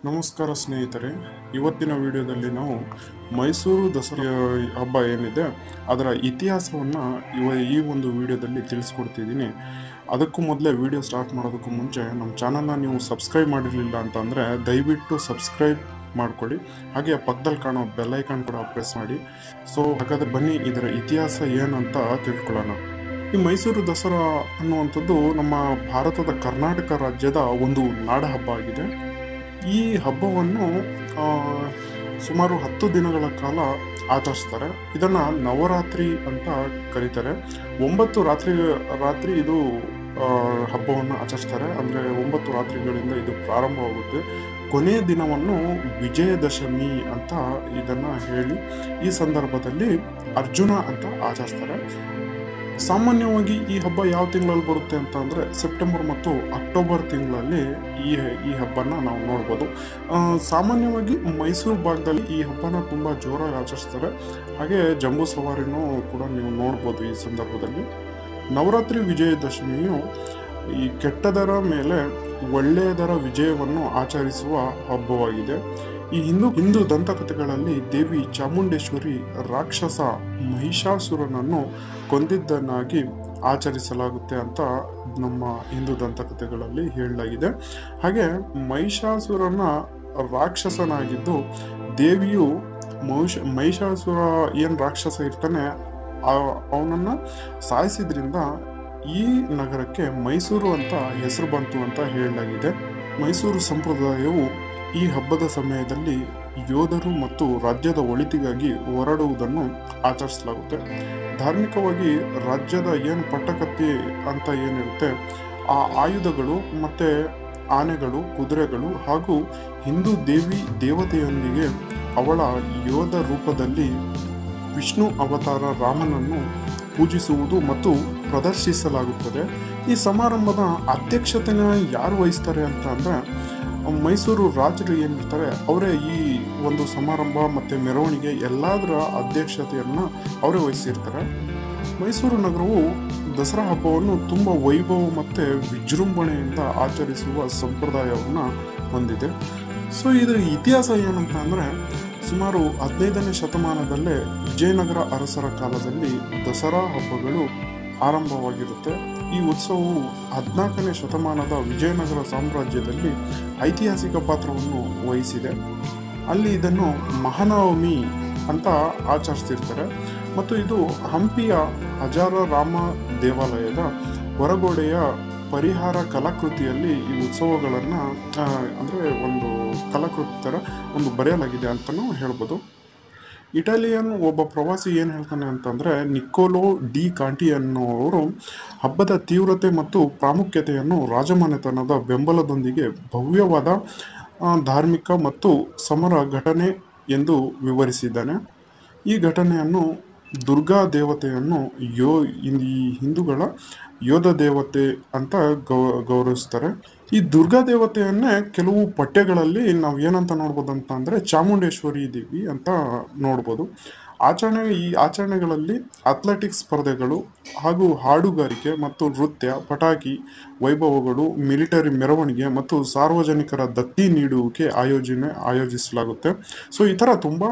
ನಮಸ್ಕಾರ ಸ್ನೇಹಿತರೆ. ಇವತ್ತಿನ ವಿಡಿಯೋದಲ್ಲಿ ನಾವು ಮೈಸೂರು ದಸರಾ ಹಬ್ಬ ಏನಿದೆ ಅದರ ಇತಿಹಾಸವನ್ನು ಈ ಒಂದು ವಿಡಿಯೋದಲ್ಲಿ ತಿಳಿಸ್ಕೊಡ್ತಿದ್ದೀನಿ. ಅದಕ್ಕೂ ಮೊದಲೇ ವಿಡಿಯೋ ಸ್ಟಾರ್ಟ್ ಮಾಡೋದಕ್ಕೂ ಮುಂಚೆ ನಮ್ಮ ಚಾನಲ್ನ ನೀವು ಸಬ್ಸ್ಕ್ರೈಬ್ ಮಾಡಿರಲಿಲ್ಲ ಅಂತಂದರೆ ದಯವಿಟ್ಟು ಸಬ್ಸ್ಕ್ರೈಬ್ ಮಾಡ್ಕೊಳ್ಳಿ. ಹಾಗೆ ಪಕ್ಕದಲ್ಲಿ ಕಾಣೋ ಬೆಲ್ಲೈಕಾನ್ ಕೂಡ ಪ್ರೆಸ್ ಮಾಡಿ. ಸೊ ಹಾಗಾದರೆ ಬನ್ನಿ ಇದರ ಇತಿಹಾಸ ಏನಂತ ತಿಳ್ಕೊಳ್ಳೋಣ. ಈ ಮೈಸೂರು ದಸರಾ ಅನ್ನುವಂಥದ್ದು ನಮ್ಮ ಭಾರತದ ಕರ್ನಾಟಕ ರಾಜ್ಯದ ಒಂದು ನಾಡ ಹಬ್ಬ ಆಗಿದೆ. ಈ ಹಬ್ಬವನ್ನು ಸುಮಾರು 10 ದಿನಗಳ ಕಾಲ ಆಚರಿಸ್ತಾರೆ. ಇದನ್ನು ನವರಾತ್ರಿ ಅಂತ ಕರೀತಾರೆ. 9 ರಾತ್ರಿ ಇದು ಹಬ್ಬವನ್ನು ಆಚರಿಸ್ತಾರೆ. ಅಂದರೆ 9 ರಾತ್ರಿಗಳಿಂದ ಇದು ಪ್ರಾರಂಭವಾಗುತ್ತೆ. ಕೊನೆಯ ದಿನವನ್ನು ವಿಜಯದಶಮಿ ಅಂತ ಇದನ್ನು ಹೇಳಿ ಈ ಸಂದರ್ಭದಲ್ಲಿ ಅರ್ಜುನ ಅಂತ ಆಚರಿಸ್ತಾರೆ. ಸಾಮಾನ್ಯವಾಗಿ ಈ ಹಬ್ಬ ಯಾವ ತಿಂಗಳಲ್ಲಿ ಬರುತ್ತೆ ಅಂತ ಅಂದರೆ ಸೆಪ್ಟೆಂಬರ್ ಮತ್ತು ಅಕ್ಟೋಬರ್ ತಿಂಗಳಲ್ಲಿ ಈ ಹಬ್ಬನ ನಾವು ನೋಡ್ಬೋದು. ಸಾಮಾನ್ಯವಾಗಿ ಮೈಸೂರು ಭಾಗದಲ್ಲಿ ಈ ಹಬ್ಬನ ತುಂಬ ಜೋರಾಗಿ ಆಚರಿಸ್ತಾರೆ. ಹಾಗೆ ಜಂಬೂ ಸವಾರಿನೂ ಕೂಡ ನೀವು ನೋಡ್ಬೋದು. ಈ ಸಂದರ್ಭದಲ್ಲಿ ನವರಾತ್ರಿ ವಿಜಯದಶಮಿಯು ಈ ಕೆಟ್ಟದರ ಮೇಲೆ ಒಳ್ಳೆಯದರ ವಿಜಯವನ್ನು ಆಚರಿಸುವ ಹಬ್ಬವಾಗಿದೆ. ಈ ಹಿಂದೂ ದಂತಕಥೆಗಳಲ್ಲಿ ದೇವಿ ಚಾಮುಂಡೇಶ್ವರಿ ರಾಕ್ಷಸ ಮಹಿಷಾಸುರನನ್ನು ಕೊಂದಿದ್ದನ್ನಾಗಿ ಆಚರಿಸಲಾಗುತ್ತೆ ಅಂತ ನಮ್ಮ ಹಿಂದೂ ದಂತಕಥೆಗಳಲ್ಲಿ ಹೇಳಲಾಗಿದೆ. ಹಾಗೆ ಮಹಿಷಾಸುರನ ರಾಕ್ಷಸನಾಗಿದ್ದು ದೇವಿಯು ಮಹಿಷಾಸುರ ಏನು ರಾಕ್ಷಸ ಇರ್ತಾನೆ ಅವನನ್ನು ಸಾಯಿಸಿದ್ರಿಂದ ಈ ನಗರಕ್ಕೆ ಮೈಸೂರು ಅಂತ ಹೆಸರು ಬಂತು ಅಂತ ಹೇಳಲಾಗಿದೆ. ಮೈಸೂರು ಸಂಪ್ರದಾಯವು ಈ ಹಬ್ಬದ ಸಮಯದಲ್ಲಿ ಯೋಧರು ಮತ್ತು ರಾಜ್ಯದ ಒಳಿತಿಗಾಗಿ ಹೊರಡುವುದನ್ನು ಆಚರಿಸಲಾಗುತ್ತೆ. ಧಾರ್ಮಿಕವಾಗಿ ರಾಜ್ಯದ ಏನು ಪಟ್ಟಕತ್ತಿ ಅಂತ ಏನಿರುತ್ತೆ ಆ ಆಯುಧಗಳು ಮತ್ತು ಆನೆಗಳು, ಕುದುರೆಗಳು ಹಾಗೂ ಹಿಂದೂ ದೇವತೆಯೊಂದಿಗೆ ಅವಳ ಯೋಧ ರೂಪದಲ್ಲಿ ವಿಷ್ಣು ಅವತಾರ ರಾಮನನ್ನು ಪೂಜಿಸುವುದು ಮತ್ತು ಪ್ರದರ್ಶಿಸಲಾಗುತ್ತದೆ. ಈ ಸಮಾರಂಭದ ಅಧ್ಯಕ್ಷತೆನ ಯಾರು ವಹಿಸ್ತಾರೆ ಅಂತ ಅಂದರೆ ಮೈಸೂರು ರಾಜರು ಏನಿರ್ತಾರೆ ಅವರೇ ಈ ಒಂದು ಸಮಾರಂಭ ಮತ್ತು ಮೆರವಣಿಗೆ ಎಲ್ಲದರ ಅಧ್ಯಕ್ಷತೆಯನ್ನು ಅವರೇ ವಹಿಸಿರ್ತಾರೆ. ಮೈಸೂರು ನಗರವು ದಸರಾ ಹಬ್ಬವನ್ನು ತುಂಬ ವೈಭವ ಮತ್ತು ವಿಜೃಂಭಣೆಯಿಂದ ಆಚರಿಸುವ ಸಂಪ್ರದಾಯವನ್ನು ಹೊಂದಿದೆ. ಸೊ ಇದರ ಇತಿಹಾಸ ಏನಂತ ಅಂದರೆ ಸುಮಾರು 15ನೇ ಶತಮಾನದಲ್ಲೇ ವಿಜಯನಗರ ಅರಸರ ಕಾಲದಲ್ಲಿ ದಸರಾ ಹಬ್ಬಗಳು ಆರಂಭವಾಗಿರುತ್ತೆ. ಈ ಉತ್ಸವವು 14ನೇ ಶತಮಾನದ ವಿಜಯನಗರ ಸಾಮ್ರಾಜ್ಯದಲ್ಲಿ ಐತಿಹಾಸಿಕ ಪಾತ್ರವನ್ನು ವಹಿಸಿದೆ. ಅಲ್ಲಿ ಇದನ್ನು ಮಹಾನವಮಿ ಅಂತ ಆಚರಿಸ್ತಿರ್ತಾರೆ ಮತ್ತು ಇದು ಹಂಪಿಯ ಹಜಾರ ರಾಮ ದೇವಾಲಯದ ಹೊರಗೋಡೆಯ ಪರಿಹಾರ ಕಲಾಕೃತಿಯಲ್ಲಿ ಈ ಉತ್ಸವಗಳನ್ನು ಅಂದರೆ ಒಂದು ಕಲಾಕೃತಿ ಥರ ಒಂದು ಬರೆಯಲಾಗಿದೆ ಅಂತಲೂ ಹೇಳ್ಬೋದು. ಇಟಾಲಿಯನ್ ಒಬ್ಬ ಪ್ರವಾಸಿ ಏನು ಹೇಳ್ತಾನೆ ಅಂತಂದರೆ ನಿಕೋಲೋ ಡಿ ಕಾಂಟಿ ಅನ್ನೋರು ಹಬ್ಬದ ತೀವ್ರತೆ ಮತ್ತು ಪ್ರಾಮುಖ್ಯತೆಯನ್ನು ರಾಜಮನೆತನದ ಬೆಂಬಲದೊಂದಿಗೆ ಭವ್ಯವಾದ ಧಾರ್ಮಿಕ ಮತ್ತು ಸಮರ ಘಟನೆ ಎಂದು ವಿವರಿಸಿದ್ದಾನೆ. ಈ ಘಟನೆಯನ್ನು ದುರ್ಗಾ ದೇವತೆಯನ್ನು ಈ ಹಿಂದೂಗಳ ಯೋಧ ದೇವತೆ ಅಂತ ಗೌರವಿಸ್ತಾರೆ. ಈ ದುರ್ಗಾ ದೇವತೆಯನ್ನೇ ಕೆಲವು ಪಠ್ಯಗಳಲ್ಲಿ ನಾವು ಏನಂತ ನೋಡ್ಬೋದು ಅಂತ ಅಂದರೆ ಚಾಮುಂಡೇಶ್ವರಿ ದೇವಿ ಅಂತ ನೋಡ್ಬೋದು. ಈ ಆಚರಣೆಗಳಲ್ಲಿ ಅಥ್ಲೆಟಿಕ್ಸ್ ಸ್ಪರ್ಧೆಗಳು ಹಾಗೂ ಹಾಡುಗಾರಿಕೆ ಮತ್ತು ನೃತ್ಯ, ಪಟಾಕಿ ವೈಭವಗಳು, ಮಿಲಿಟರಿ ಮೆರವಣಿಗೆ ಮತ್ತು ಸಾರ್ವಜನಿಕರ ದತ್ತಿ ನೀಡುವಿಕೆ ಆಯೋಜಿಸಲಾಗುತ್ತೆ. ಸೊ ಈ ಥರ ತುಂಬ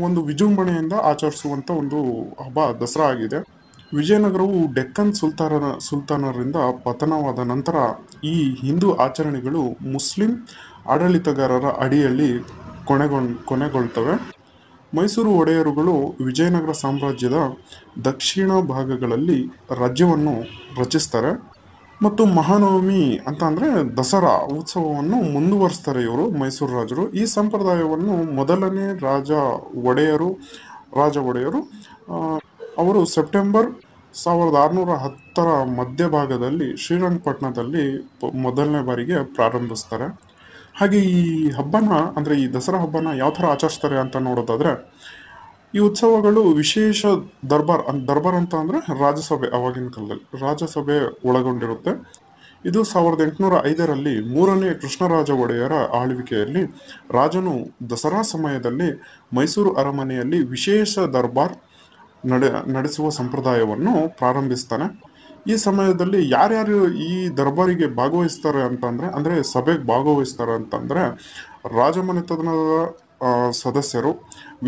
ಒಂದು ವಿಜೃಂಭಣೆಯಿಂದ ಆಚರಿಸುವಂಥ ಒಂದು ಹಬ್ಬ ದಸರಾ ಆಗಿದೆ. ವಿಜಯನಗರವು ಡೆಕ್ಕನ್ ಸುಲ್ತಾನರಿಂದ ಪತನವಾದ ನಂತರ ಈ ಹಿಂದೂ ಆಚರಣೆಗಳು ಮುಸ್ಲಿಂ ಆಡಳಿತಗಾರರ ಅಡಿಯಲ್ಲಿ ಕೊನೆಗೊಳ್ತವೆ. ಮೈಸೂರು ಒಡೆಯರುಗಳು ವಿಜಯನಗರ ಸಾಮ್ರಾಜ್ಯದ ದಕ್ಷಿಣ ಭಾಗಗಳಲ್ಲಿ ರಾಜ್ಯವನ್ನು ರಚಿಸ್ತಾರೆ ಮತ್ತು ಮಹಾನವಮಿ ಅಂತ ಅಂದರೆ ದಸರಾ ಉತ್ಸವವನ್ನು ಮುಂದುವರಿಸ್ತಾರೆ ಇವರು ಮೈಸೂರು ರಾಜರು. ಈ ಸಂಪ್ರದಾಯವನ್ನು ಮೊದಲನೇ ರಾಜ ಒಡೆಯರು ಅವರು ಸೆಪ್ಟೆಂಬರ್ 1610 ಮಧ್ಯಭಾಗದಲ್ಲಿ ಶ್ರೀರಂಗಪಟ್ಟಣದಲ್ಲಿ ಮೊದಲನೇ ಬಾರಿಗೆ ಪ್ರಾರಂಭಿಸ್ತಾರೆ. ಹಾಗೆ ಈ ಹಬ್ಬನ ಅಂದರೆ ಈ ದಸರಾ ಹಬ್ಬನ ಯಾವ ಥರ ಆಚರಿಸ್ತಾರೆ ಅಂತ ನೋಡೋದಾದರೆ ಈ ಉತ್ಸವಗಳು ವಿಶೇಷ ದರ್ಬಾರ್ ಅಂತ ಅಂದರೆ ರಾಜಸಭೆ, ಆವಾಗಿನ ಕಾಲದಲ್ಲಿ ರಾಜಸಭೆ ಒಳಗೊಂಡಿರುತ್ತೆ. ಇದು 1805ರಲ್ಲಿ 3ನೇ ಕೃಷ್ಣರಾಜ ಒಡೆಯರ ಆಳ್ವಿಕೆಯಲ್ಲಿ ರಾಜನು ದಸರಾ ಸಮಯದಲ್ಲಿ ಮೈಸೂರು ಅರಮನೆಯಲ್ಲಿ ವಿಶೇಷ ದರ್ಬಾರ್ ನಡೆಸುವ ಸಂಪ್ರದಾಯವನ್ನು ಪ್ರಾರಂಭಿಸ್ತಾನೆ. ಈ ಸಮಯದಲ್ಲಿ ಯಾರ್ಯಾರು ಈ ದರ್ಬಾರಿಗೆ ಭಾಗವಹಿಸ್ತಾರೆ ಅಂತಂದರೆ, ಅಂದರೆ ಸಭೆಗೆ ಭಾಗವಹಿಸ್ತಾರೆ ಅಂತಂದರೆ, ರಾಜಮನೆತನದ ಸದಸ್ಯರು,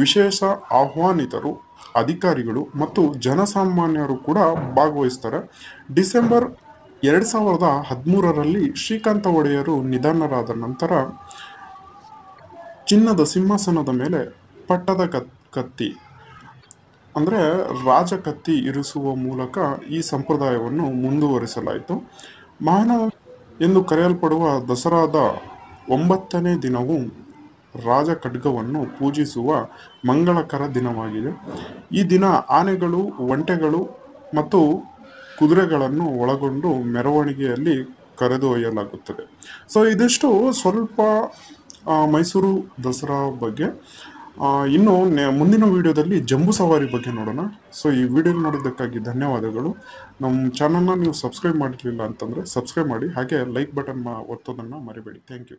ವಿಶೇಷ ಆಹ್ವಾನಿತರು, ಅಧಿಕಾರಿಗಳು ಮತ್ತು ಜನಸಾಮಾನ್ಯರು ಕೂಡ ಭಾಗವಹಿಸ್ತಾರೆ. ಡಿಸೆಂಬರ್ 2013ರಲ್ಲಿ ಶ್ರೀಕಾಂತ ಒಡೆಯರು ನಿಧನರಾದ ನಂತರ ಚಿನ್ನದ ಸಿಂಹಾಸನದ ಮೇಲೆ ಪಟ್ಟದ ಕತ್ತಿ ಅಂದರೆ ರಾಜ ಕತ್ತಿ ಇರಿಸುವ ಮೂಲಕ ಈ ಸಂಪ್ರದಾಯವನ್ನು ಮುಂದುವರಿಸಲಾಯಿತು. ಮಾನವ ಎಂದು ಕರೆಯಲ್ಪಡುವ ದಸರಾದ 9ನೇ ದಿನವು ರಾಜ ಖಡ್ಗವನ್ನು ಪೂಜಿಸುವ ಮಂಗಳಕರ ದಿನವಾಗಿದೆ. ಈ ದಿನ ಆನೆಗಳು, ಒಂಟೆಗಳು ಮತ್ತು ಕುದುರೆಗಳನ್ನು ಒಳಗೊಂಡು ಮೆರವಣಿಗೆಯಲ್ಲಿ ಕರೆದೊಯ್ಯಲಾಗುತ್ತದೆ. ಸೊ ಇದಿಷ್ಟು ಸ್ವಲ್ಪ ಮೈಸೂರು ದಸರಾ ಬಗ್ಗೆ. ಇನ್ನು ಮುಂದಿನ ವಿಡಿಯೋದಲ್ಲಿ ಜಂಬೂ ಸವಾರಿ ಬಗ್ಗೆ ನೋಡೋಣ. ಸೊ ಈ ವಿಡಿಯೋ ನೋಡಿದ್ದಕ್ಕಾಗಿ ಧನ್ಯವಾದಗಳು. ನಮ್ಮ ಚಾನಲ್ನ ನೀವು ಸಬ್ಸ್ಕ್ರೈಬ್ ಮಾಡಿರಲಿಲ್ಲ ಅಂತಂದರೆ ಸಬ್ಸ್ಕ್ರೈಬ್ ಮಾಡಿ, ಹಾಗೆ ಲೈಕ್ ಬಟನ್ ಒತ್ತೋದನ್ನು ಮರಿಬೇಡಿ. Thank you.